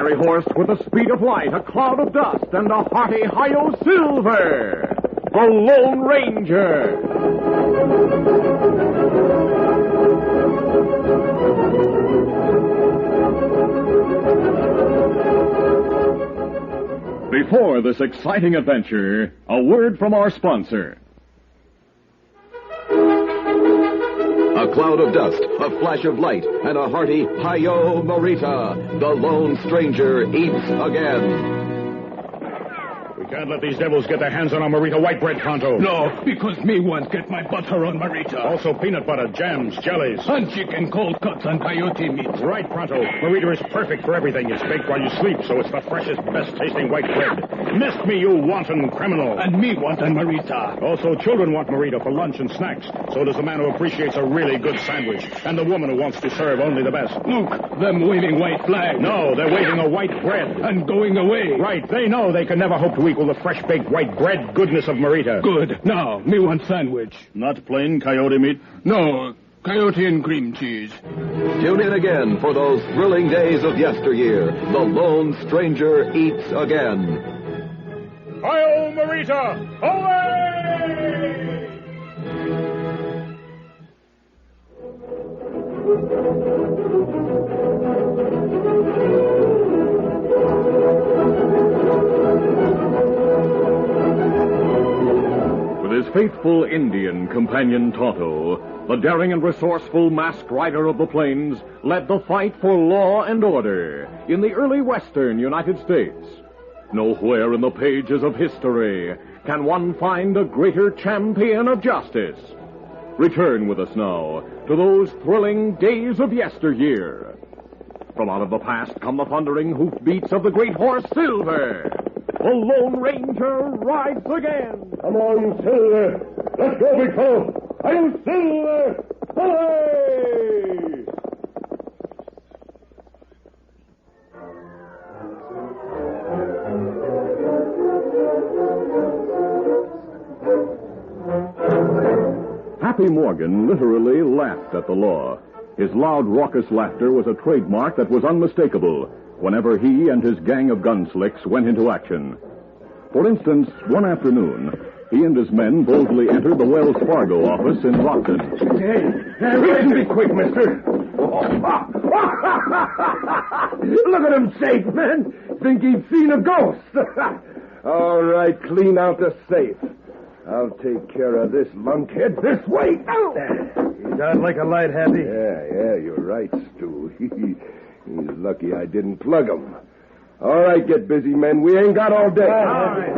legendary horse with the speed of light, a cloud of dust, and a hearty hi-yo silver, the Lone Ranger. Before this exciting adventure, a word from our sponsor. A cloud of dust, a flash of light, and a hearty hi-yo Marita. The Lone Stranger eats again. Can't let these devils get their hands on our Marita white bread, Tonto. No, because me want get my butter on Marita. Also peanut butter, jams, jellies. And chicken cold cuts and coyote meat. Right, Pronto. Marita is perfect for everything. It's baked while you sleep, so it's the freshest, best-tasting white bread. Missed me, you wanton criminal. And me want a Marita. Also, children want Marita for lunch and snacks. So does the man who appreciates a really good sandwich. And the woman who wants to serve only the best. Look, them waving white flag. No, they're waving a white bread. And going away. Right, they know they can never hope to equal the fresh-baked white bread goodness of Marita. Good. Now, me want sandwich. Not plain coyote meat? No, coyote and cream cheese. Tune in again for those thrilling days of yesteryear. The Lone Stranger eats again. Hi-yo, Marita! Away! With his faithful Indian companion Tonto, the daring and resourceful masked rider of the plains led the fight for law and order in the early western United States. Nowhere in the pages of history can one find a greater champion of justice. Return with us now to those thrilling days of yesteryear. From out of the past come the thundering hoofbeats of the great horse Silver. The Lone Ranger rides again. Come on, Silver. Let's go, big fellow. I'm Silver. Hooray! Happy Morgan literally laughed at the law. His loud, raucous laughter was a trademark that was unmistakable whenever he and his gang of gunslicks went into action. For instance, one afternoon, he and his men boldly entered the Wells Fargo office in Rockton. Hey, be quick, mister. Look at him safe, man. Think he'd seen a ghost. All right, clean out the safe. I'll take care of this lunkhead this way. He's out like a light, Happy. Yeah, you're right, Stu. He's lucky I didn't plug him. All right, get busy, men. We ain't got all day. All right.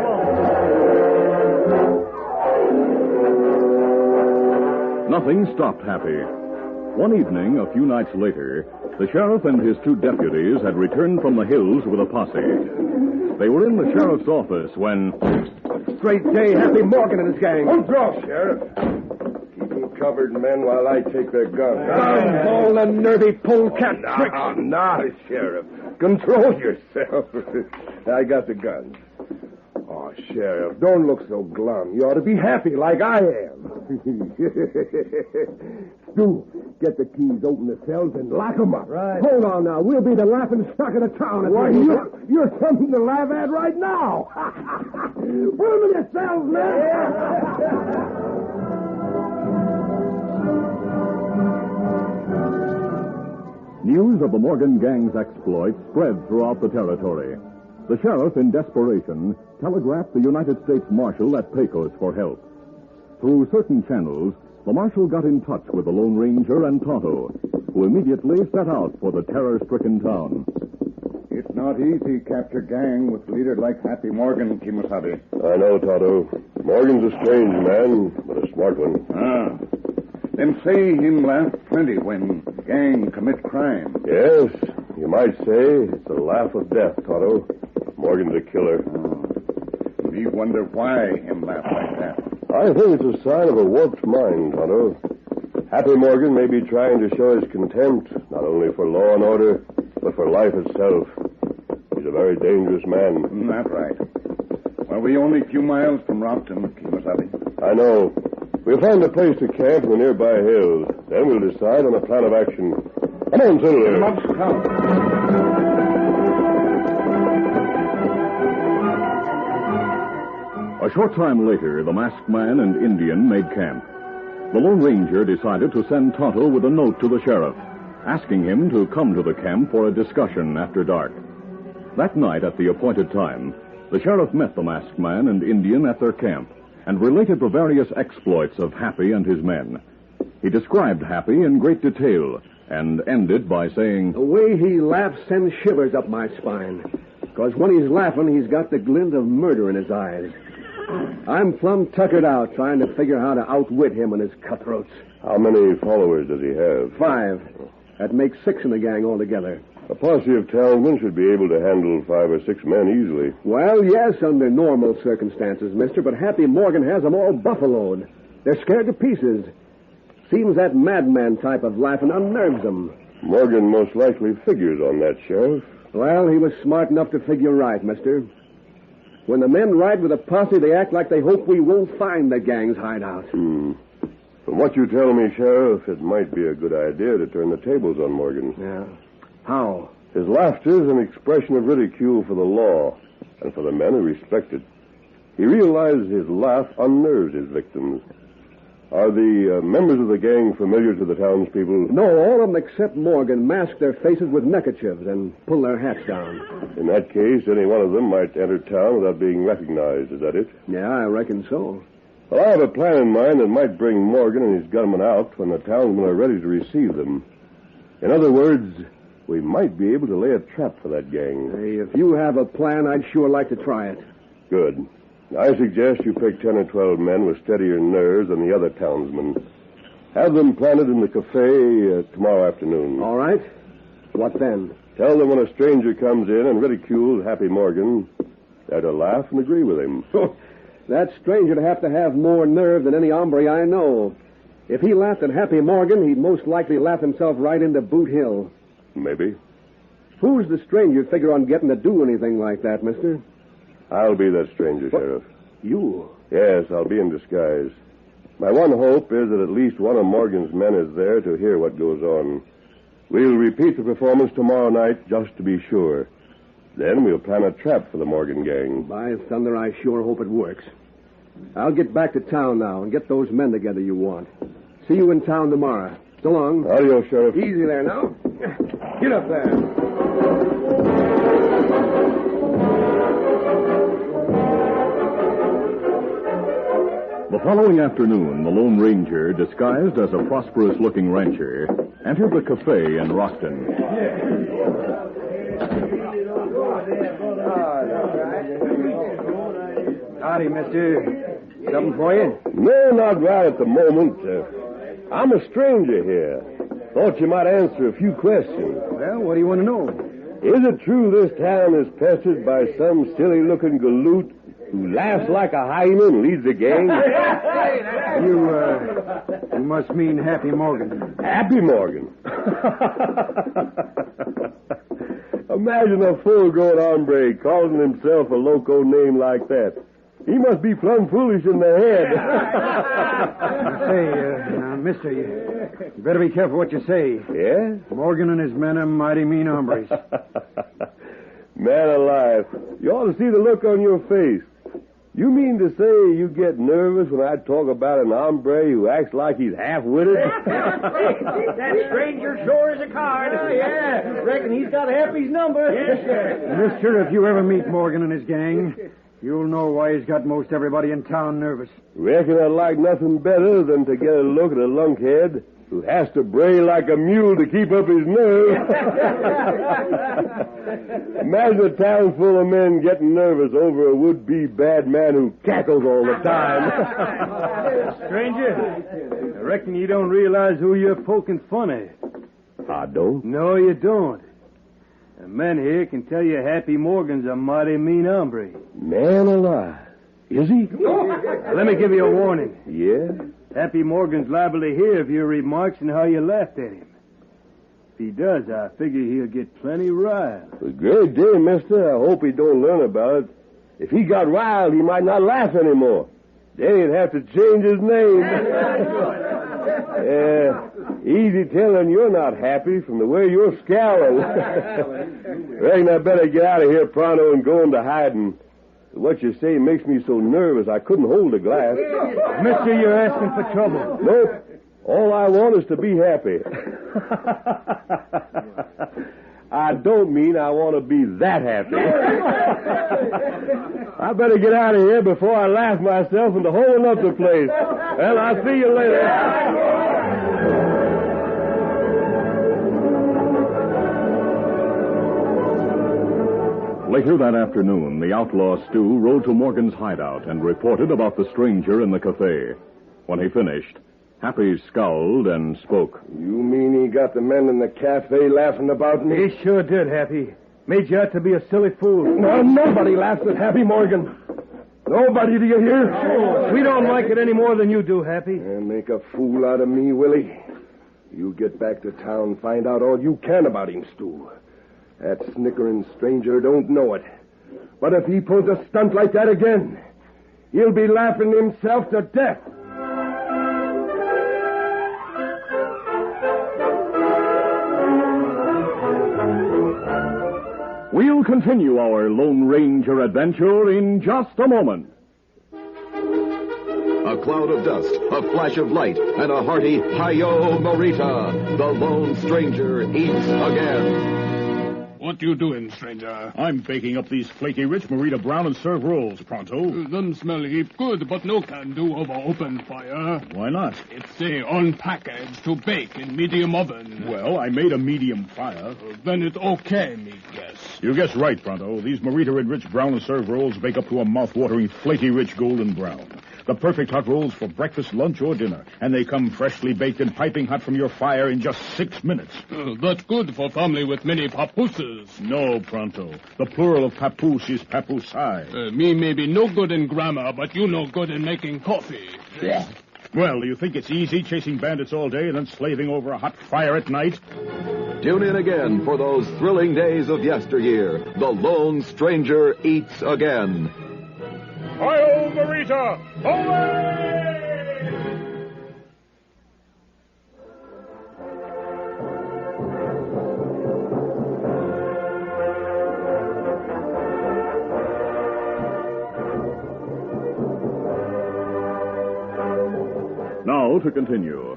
Nothing stopped Happy. One evening, a few nights later, the sheriff and his two deputies had returned from the hills with a posse. They were in the sheriff's office when... Straight J. Happy Morgan and his gang. Don't draw, Sheriff. Keep them covered, men, while I take their guns. All the nervy polecat tricks. No, Sheriff. Control yourself. I got the guns. Oh, Sheriff, don't look so glum. You ought to be happy like I am. Stu, get the keys, open the cells, and lock them up. Right. Hold on now. We'll be the laughing stock of the town. Why, you're something to laugh at right now. Put them in your cells, man. News of the Morgan gang's exploits spread throughout the territory. The sheriff, in desperation, telegraphed the United States Marshal at Pecos for help. Through certain channels, the Marshal got in touch with the Lone Ranger and Tonto, who immediately set out for the terror-stricken town. It's not easy to capture gang with leader like Happy Morgan, Kimasabi. I know, Tonto. Morgan's a strange man, but a smart one. Them say him laugh plenty when gang commit crime. Yes, you might say it's a laugh of death, Tonto. Morgan's a killer. We wonder why him laugh like that. I think it's a sign of a warped mind, Tonto. Happy Morgan may be trying to show his contempt, not only for law and order, but for life itself. He's a very dangerous man. That's right. Well, we only a few miles from Rockton, Kimasabi. I know. We'll find a place to camp in the nearby hills. Then we'll decide on a plan of action. Come on, Silver. A short time later, the masked man and Indian made camp. The Lone Ranger decided to send Tonto with a note to the sheriff, asking him to come to the camp for a discussion after dark. That night, at the appointed time, the sheriff met the masked man and Indian at their camp and related the various exploits of Happy and his men. He described Happy in great detail and ended by saying, The way he laughs sends shivers up my spine. Because when he's laughing, he's got the glint of murder in his eyes. I'm plumb tuckered out trying to figure how to outwit him and his cutthroats. How many followers does he have? 5. That makes 6 in the gang altogether. A posse of townsmen should be able to handle 5 or 6 men easily. Well, yes, under normal circumstances, mister, but Happy Morgan has them all buffaloed. They're scared to pieces. Seems that madman type of laughing unnerves them. Morgan most likely figures on that, Sheriff. Well, he was smart enough to figure right, mister. When the men ride with a posse, they act like they hope we won't find the gang's hideout. From what you tell me, Sheriff, it might be a good idea to turn the tables on Morgan. Yeah. How? His laughter is an expression of ridicule for the law and for the men who respect it. He realizes his laugh unnerves his victims. Are the members of the gang familiar to the townspeople? No, all of them except Morgan mask their faces with neckerchiefs and pull their hats down. In that case, any one of them might enter town without being recognized. Is that it? Yeah, I reckon so. Well, I have a plan in mind that might bring Morgan and his gunmen out when the townsmen are ready to receive them. In other words, we might be able to lay a trap for that gang. Hey, if you have a plan, I'd sure like to try it. Good. I suggest you pick 10 or 12 men with steadier nerves than the other townsmen. Have them planted in the cafe tomorrow afternoon. All right. What then? Tell them when a stranger comes in and ridicules Happy Morgan, they're to laugh and agree with him. That stranger'd have to have more nerve than any hombre I know. If he laughed at Happy Morgan, he'd most likely laugh himself right into Boot Hill. Maybe. Who's the stranger figure on getting to do anything like that, mister? I'll be that stranger, Sheriff. You? Yes, I'll be in disguise. My one hope is that at least one of Morgan's men is there to hear what goes on. We'll repeat the performance tomorrow night just to be sure. Then we'll plan a trap for the Morgan gang. By thunder, I sure hope it works. I'll get back to town now and get those men together you want. See you in town tomorrow. So long. Adios, Sheriff. Easy there now. Get up there. The following afternoon, the Lone Ranger, disguised as a prosperous-looking rancher, entered the cafe in Rockton. Howdy, mister. Something for you? No, not right at the moment. I'm a stranger here. Thought you might answer a few questions. Well, what do you want to know? Is it true this town is pestered by some silly-looking galoot who laughs like a hyena and leads a gang? You must mean Happy Morgan. Happy Morgan. Imagine a full-grown hombre calling himself a loco name like that. He must be plumb foolish in the head. Now, mister, you better be careful what you say. Yeah? Morgan and his men are mighty mean hombres. Man alive. You ought to see the look on your face. You mean to say you get nervous when I talk about an hombre who acts like he's half-witted? That stranger sure is a card. Oh, yeah. Reckon he's got Happy's number. Yes, sir. Mister, if you ever meet Morgan and his gang, you'll know why he's got most everybody in town nervous. Reckon I'd like nothing better than to get a look at a lunkhead who has to bray like a mule to keep up his nerve. Imagine a town full of men getting nervous over a would-be bad man who cackles all the time. Stranger, I reckon you don't realize who you're poking fun at. I don't? No, you don't. The men here can tell you Happy Morgan's a mighty mean hombre. Man alive. Is he? Now, let me give you a warning. Yeah? Happy Morgan's liable to hear of your remarks and how you laughed at him. If he does, I figure he'll get plenty riled. A great day, mister. I hope he don't learn about it. If he got riled, he might not laugh anymore. Then he'd have to change his name. Easy telling you're not happy from the way you're scowling. Reckon I better get out of here pronto and go into hiding. What you say makes me so nervous I couldn't hold a glass. Mister, you're asking for trouble. Nope. All I want is to be happy. I don't mean I want to be that happy. I better get out of here before I laugh myself into holding up the place. Well, I'll see you later. Later that afternoon, the outlaw Stu rode to Morgan's hideout and reported about the stranger in the cafe. When he finished, Happy scowled and spoke. You mean he got the men in the cafe laughing about me? He sure did, Happy. Made you out to be a silly fool. No, nobody laughs at Happy Morgan. Nobody, do you hear? We don't like it any more than you do, Happy. And make a fool out of me, Willie. You get back to town, find out all you can about him, Stu. That snickering stranger don't know it. But if he pulls a stunt like that again, he'll be laughing himself to death. We'll continue our Lone Ranger adventure in just a moment. A cloud of dust, a flash of light, and a hearty Hi-Yo Morita. The Lone Stranger eats again. What you doing, stranger? I'm baking up these flaky rich Morita brown and serve rolls, Pronto. Them smell heap good, but no can do over open fire. Why not? It's say on package to bake in medium oven. Well, I made a medium fire. Then it's okay, me guess. You guess right, Pronto. These Morita and rich brown and serve rolls bake up to a mouth-watering, flaky rich golden brown. The perfect hot rolls for breakfast, lunch, or dinner. And they come freshly baked and piping hot from your fire in just 6 minutes. That's good for family with many papooses. No, Pronto. The plural of papoose is papoosai. Me may be no good in grammar, but you no good in making coffee. Well, do you think it's easy chasing bandits all day and then slaving over a hot fire at night? Tune in again for those thrilling days of yesteryear. The Lone Stranger eats again. Hi-Yo, Morita! Away! Now to continue.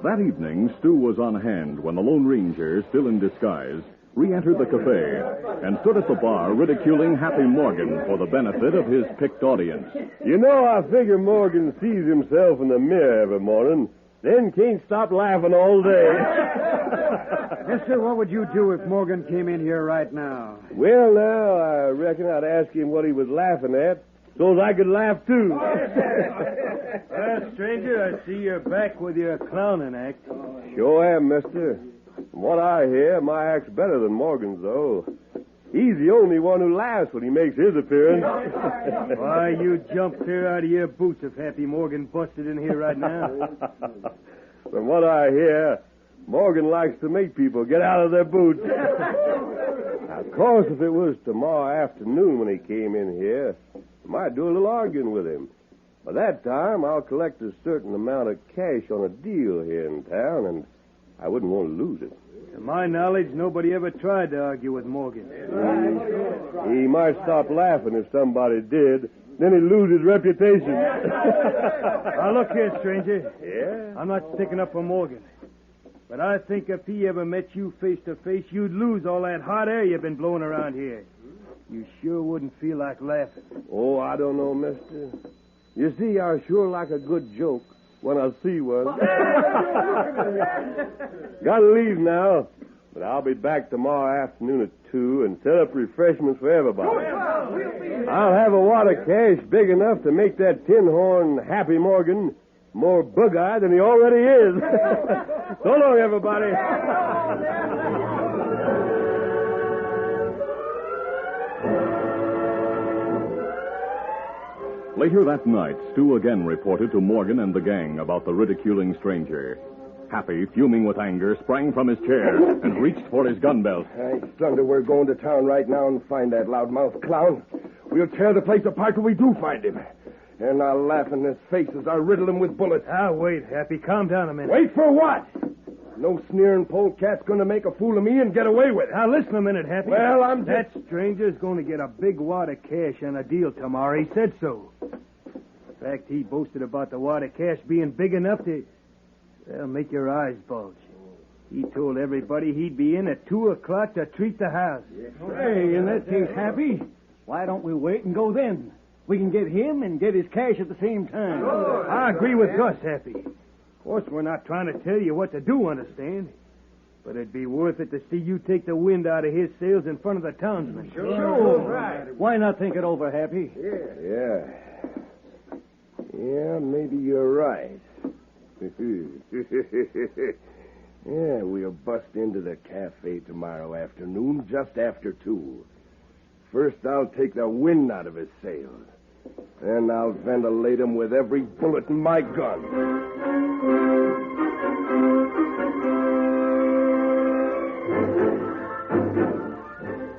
That evening, Stu was on hand when the Lone Ranger, still in disguise, re-entered the cafe and stood at the bar ridiculing Happy Morgan for the benefit of his picked audience. You know, I figure Morgan sees himself in the mirror every morning, then can't stop laughing all day. Mister, what would you do if Morgan came in here right now? Well, now, I reckon I'd ask him what he was laughing at, so I could laugh, too. Well, stranger, I see you're back with your clowning act. Sure am, mister. From what I hear, my act's better than Morgan's, though. He's the only one who laughs when he makes his appearance. Why, you jump clear out of your boots if Happy Morgan busted in here right now. From what I hear, Morgan likes to make people get out of their boots. Of course, if it was tomorrow afternoon when he came in here, I might do a little arguing with him. By that time, I'll collect a certain amount of cash on a deal here in town, and I wouldn't want to lose it. To my knowledge, nobody ever tried to argue with Morgan. He might stop laughing if somebody did. Then he'd lose his reputation. Now, look here, stranger. Yeah? I'm not sticking up for Morgan. But I think if he ever met you face to face, you'd lose all that hot air you've been blowing around here. You sure wouldn't feel like laughing. Oh, I don't know, mister. You see, I sure like a good joke when I see one. Gotta leave now, but I'll be back tomorrow afternoon at 2 and set up refreshments for everybody. I'll have a wad of cash big enough to make that tin horn Happy Morgan more bug-eyed than he already is. So long, everybody. Later that night, Stu again reported to Morgan and the gang about the ridiculing stranger. Happy, fuming with anger, sprang from his chair and reached for his gun belt. Hey, thunder, we're going to town right now and find that loudmouth clown. We'll tear the place apart till we do find him. And I'll laugh in his face as I riddle him with bullets. Wait, Happy. Calm down a minute. Wait for what? No sneering polecat's going to make a fool of me and get away with it. Now, listen a minute, Happy. Well, I'm That stranger's going to get a big wad of cash on a deal tomorrow. He said so. In fact, he boasted about the wad of cash being big enough to, well, make your eyes bulge. He told everybody he'd be in at 2 o'clock to treat the house. Hey, in that case, Happy, why don't we wait and go then? We can get him and get his cash at the same time. I agree with Gus, Happy. Of course, we're not trying to tell you what to do, understand? But it'd be worth it to see you take the wind out of his sails in front of the townsmen. Sure. Right. Why not think it over, Happy? Yeah, maybe you're right. Yeah, we'll bust into the cafe tomorrow afternoon, just after 2. First, I'll take the wind out of his sails. Then I'll ventilate him with every bullet in my gun.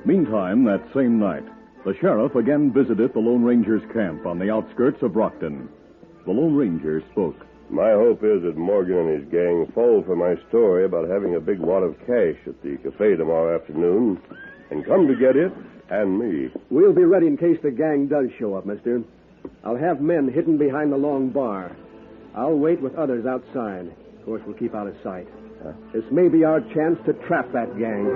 Meantime, that same night, the sheriff again visited the Lone Ranger's camp on the outskirts of Rockton. The Lone Ranger spoke. My hope is that Morgan and his gang fall for my story about having a big wad of cash at the cafe tomorrow afternoon and come to get it and me. We'll be ready in case the gang does show up, mister. I'll have men hidden behind the long bar. I'll wait with others outside. Of course, we'll keep out of sight. This may be our chance to trap that gang.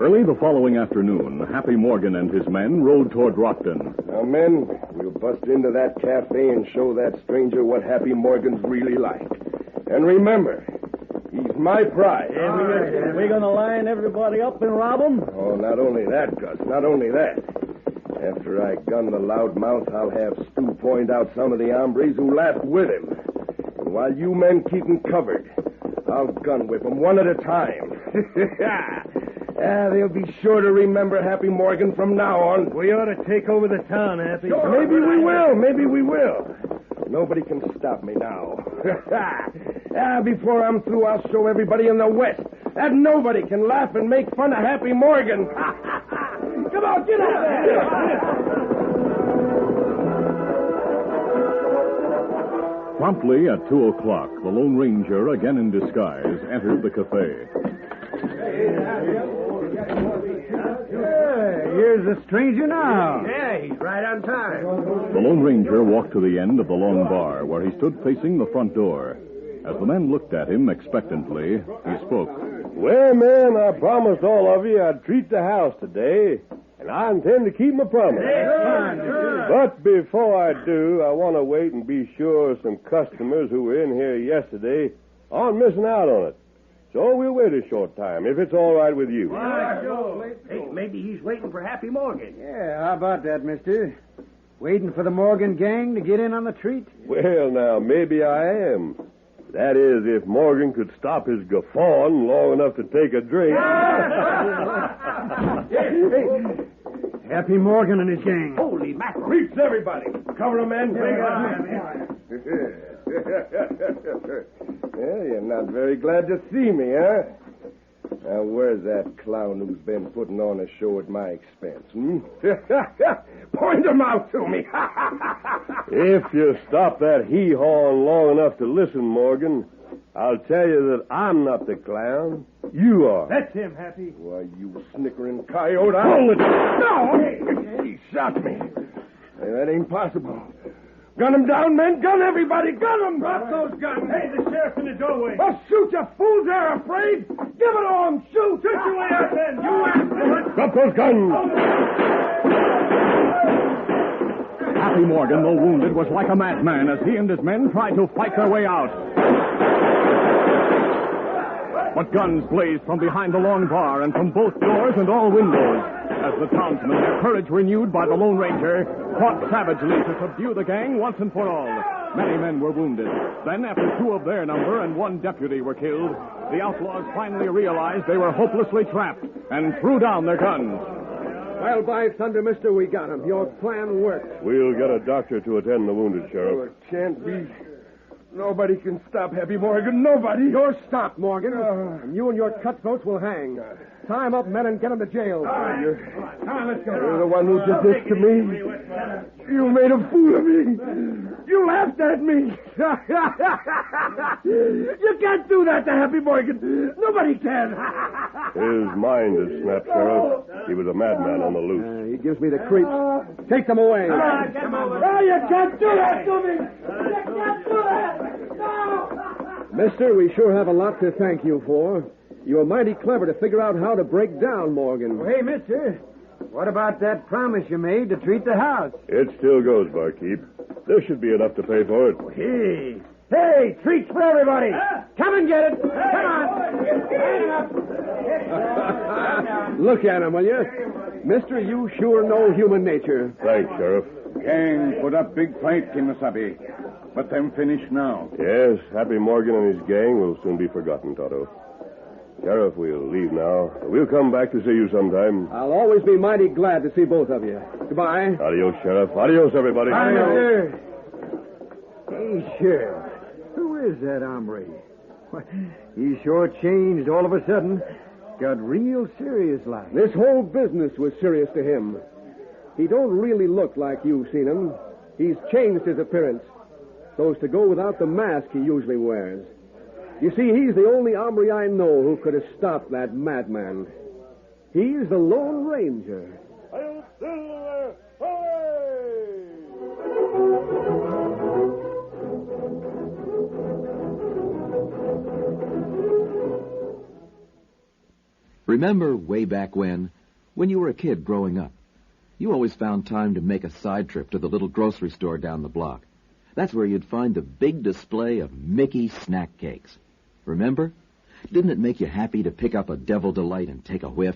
Early the following afternoon, Happy Morgan and his men rode toward Rockton. Now, men, we'll bust into that cafe and show that stranger what Happy Morgan's really like. And remember, he's my prize. We're going to line everybody up and rob them? Oh, not only that, Gus, not only that. After I gun the loudmouth, I'll have Stu point out some of the hombres who laughed with him. And while you men keep him covered, I'll gun whip them one at a time. They'll be sure to remember Happy Morgan from now on. We ought to take over the town, Happy. Sure. Maybe we will. Nobody can stop me now. Before I'm through, I'll show everybody in the West that nobody can laugh and make fun of Happy Morgan. Come on, get out there. Promptly at 2 o'clock, the Lone Ranger, again in disguise, entered the cafe. Here's the stranger now. Yeah, he's right on time. The Lone Ranger walked to the end of the long bar, where he stood facing the front door. As the men looked at him expectantly, he spoke. Well, men, I promised all of you I'd treat the house today, and I intend to keep my promise. But before I do, I want to wait and be sure some customers who were in here yesterday aren't missing out on it. So we'll wait a short time, if it's all right with you. Hey, maybe he's waiting for Happy Morgan. Yeah, how about that, mister? Waiting for the Morgan gang to get in on the treat? Well, now, maybe I am. That is, if Morgan could stop his guffawing long enough to take a drink. Happy Morgan and his gang. Holy mackerel. Reach everybody. Cover them, men. Yeah, you're not very glad to see me, huh? Now, where's that clown who's been putting on a show at my expense, Point him out to me. If you stop that hee-hawing long enough to listen, Morgan, I'll tell you that I'm not the clown. You are. That's him, Happy. Why, you snickering coyote. Hold it. No! He shot me. Hey, that ain't possible. Gun him down, men. Gun everybody. Gun him. Drop those guns. Hey, the sheriff's in the doorway. Well, shoot, you fools. They're afraid. Give it to him. Shoot. Shoot your way out, then. You asked. Drop those guns. Happy Morgan, though wounded, was like a madman as he and his men tried to fight their way out. But guns blazed from behind the long bar and from both doors and all windows as the townsmen, their courage renewed by the Lone Ranger, fought savagely to subdue the gang once and for all. Many men were wounded. Then, after 2 of their number and 1 deputy were killed, the outlaws finally realized they were hopelessly trapped and threw down their guns. Well, by thunder, mister, we got him. Your plan worked. We'll get a doctor to attend the wounded, Sheriff. Oh, it can't be. Nobody can stop Happy Morgan. Nobody. You're stopped, Morgan. And you and your cutthroats will hang. Tie him up, men, and get him to jail. You're the one who did this to me. You made a fool of me. You laughed at me. You can't do that to Happy Morgan. Nobody can. His mind is snapped, Sheriff. He was a madman on the loose. He gives me the creeps. Take them away. You can't do that to me. You can't do that. No. Mister, we sure have a lot to thank you for. You were mighty clever to figure out how to break down Morgan. Hey, mister, what about that promise you made to treat the house? It still goes, barkeep. There should be enough to pay for it. Hey, treats for everybody. Come and get it. Come on. Look at him, will you? Mister, you sure know human nature. Thanks, Sheriff. Gang put up big fight, Kimasabi. But them finished now. Yes, Happy Morgan and his gang will soon be forgotten, Tonto. Sheriff, we'll leave now. We'll come back to see you sometime. I'll always be mighty glad to see both of you. Goodbye. Adios, Sheriff. Adios, everybody. Hey, Sheriff, who is that hombre? He sure changed all of a sudden. Got real serious like. This whole business was serious to him. He don't really look like you've seen him. He's changed his appearance so as to go without the mask he usually wears. You see, he's the only hombre I know who could have stopped that madman. He's the Lone Ranger. Remember way back when you were a kid growing up, you always found time to make a side trip to the little grocery store down the block. That's where you'd find the big display of Mickey snack cakes. Remember? Didn't it make you happy to pick up a Devil Delight and take a whiff?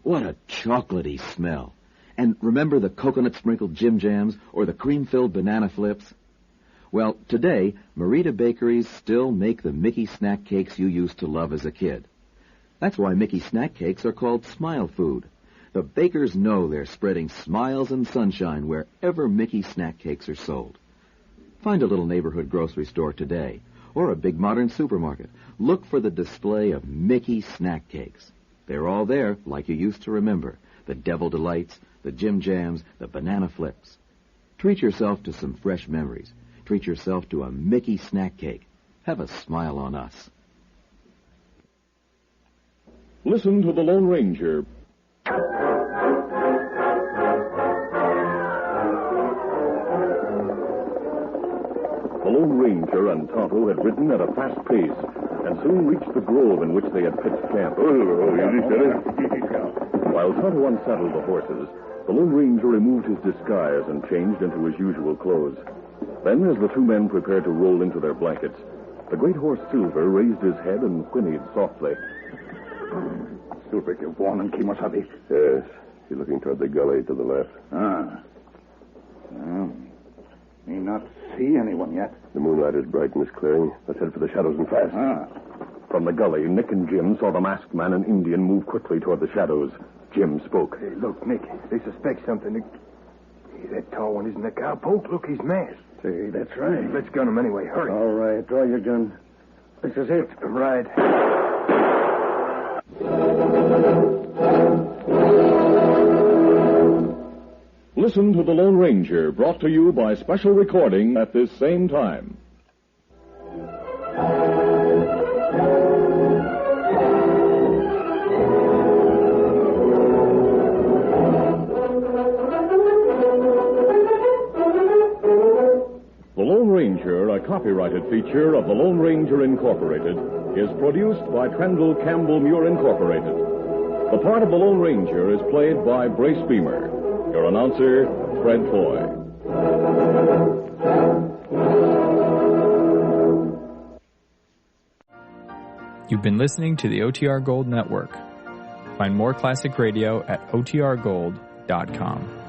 What a chocolatey smell. And remember the coconut-sprinkled Jim Jams or the cream-filled banana flips? Well, today, Marita Bakeries still make the Mickey snack cakes you used to love as a kid. That's why Mickey snack cakes are called Smile Food. The bakers know they're spreading smiles and sunshine wherever Mickey snack cakes are sold. Find a little neighborhood grocery store today, or a big modern supermarket. Look for the display of Mickey snack cakes. They're all there, like you used to remember. The Devil Delights, the Jim Jams, the banana flips. Treat yourself to some fresh memories. Treat yourself to a Mickey snack cake. Have a smile on us. Listen to the Lone Ranger. The Lone Ranger and Tonto had ridden at a fast pace and soon reached the grove in which they had pitched camp. While Tonto unsaddled the horses, the Lone Ranger removed his disguise and changed into his usual clothes. Then, as the two men prepared to roll into their blankets, the great horse Silver raised his head and whinnied softly. Silver give warning, Kimasabi. Yes, he's looking toward the gully to the left. May not see anyone yet. The moonlight is bright in this clearing. Let's head for the shadows and fast. From the gully, Nick and Jim saw the masked man and Indian move quickly toward the shadows. Jim spoke. Hey, look, Nick, they suspect something. Hey, that tall one isn't a cowpoke. Look, he's masked. Say, that's right. Let's gun him anyway. Hurry. All right, draw your gun. This is it. Right. Listen to the Lone Ranger, brought to you by special recording at this same time. The Lone Ranger, a copyrighted feature of the Lone Ranger Incorporated, is produced by Trendle Campbell Muir Incorporated. The part of the Lone Ranger is played by Brace Beamer. Your announcer, Fred Foy. You've been listening to the OTR Gold Network. Find more classic radio at otrgold.com.